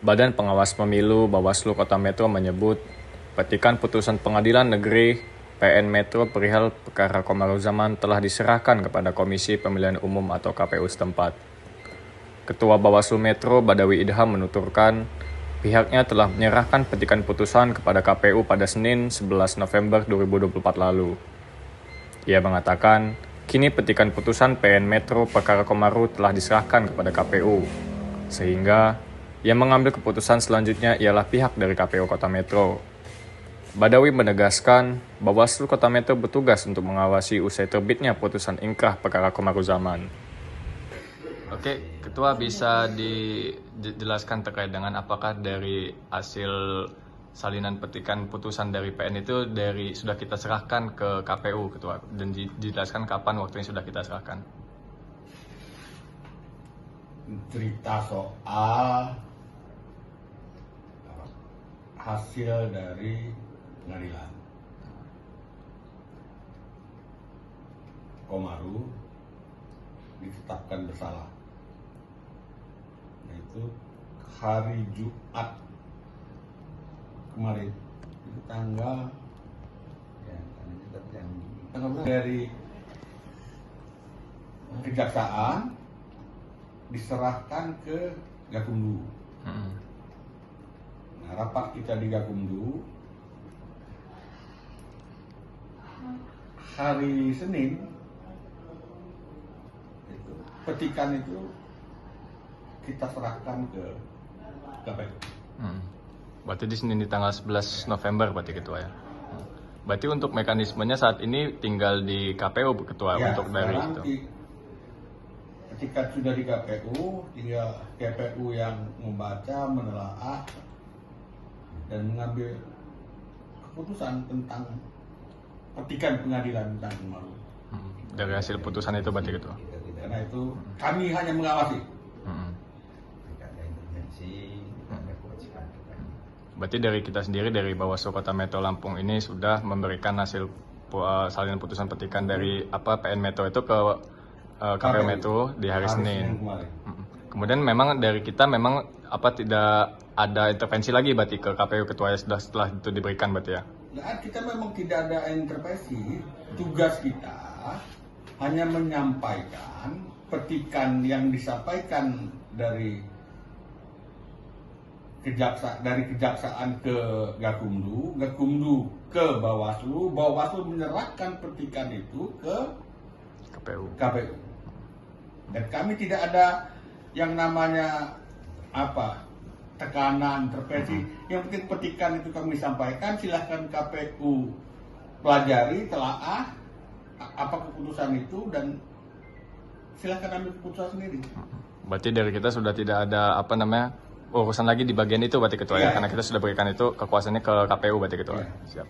Badan Pengawas Pemilu Bawaslu Kota Metro menyebut petikan putusan Pengadilan Negeri PN Metro perihal perkara Komaruzaman telah diserahkan kepada Komisi Pemilihan Umum atau KPU setempat. Ketua Bawaslu Metro Badawi Idham menuturkan pihaknya telah menyerahkan petikan putusan kepada KPU pada Senin 11 November 2024 lalu. Ia mengatakan, kini petikan putusan PN Metro perkara Komaru telah diserahkan kepada KPU, sehingga yang mengambil keputusan selanjutnya ialah pihak dari KPU Kota Metro. Badawi menegaskan, Bawaslu Kota Metro bertugas untuk mengawasi usai terbitnya putusan ingkrah perkara Komaruzaman. Oke, Ketua bisa dijelaskan terkait dengan apakah dari hasil salinan petikan putusan dari PN itu sudah kita serahkan ke KPU, Ketua, dan dijelaskan kapan waktunya sudah kita serahkan. Cerita soal hasil dari pengadilan Komaru ditetapkan bersalah, yaitu hari Jumat kemarin, itu tanggal dari kejaksaan diserahkan ke Gakumdu. Nah, rapat kita di Gakumdu hari Senin, petikan itu kita serahkan ke KPU. Berarti di Senin di tanggal 11 November berarti, Ketua, ya? Berarti untuk mekanismenya saat ini tinggal di KPU, Ketua, ya, untuk dari itu. Ketika sudah di KPU, tinggal KPU yang membaca, menelaah, dan mengambil keputusan tentang petikan pengadilan tentang Komaru. Dari hasil putusan itu berarti, Ketua? Karena itu kami hanya mengawasi. Berarti dari kita sendiri, dari Bawaslu Kota Metro Lampung ini sudah memberikan hasil salinan putusan petikan dari PN Metro itu ke KPU Metro di hari Senin. Kemudian memang dari kita tidak ada intervensi lagi berarti ke KPU, Ketua, setelah itu diberikan berarti, ya? Nah, kita memang tidak ada intervensi. Tugas kita hanya menyampaikan petikan yang disampaikan dari kejaksaan ke Gakumdu, Gakumdu ke Bawaslu, Bawaslu menyerahkan petikan itu ke KPU. Dan kami tidak ada yang namanya tekanan, intervensi. Yang penting petikan itu kami sampaikan, silahkan KPU pelajari, telaah apa keputusan itu, dan silahkan ambil keputusan sendiri. Berarti dari kita sudah tidak ada urusan lagi di bagian itu berarti, Ketua, ya? Karena kita sudah berikan itu kekuasaannya ke KPU berarti, Ketua. Siap.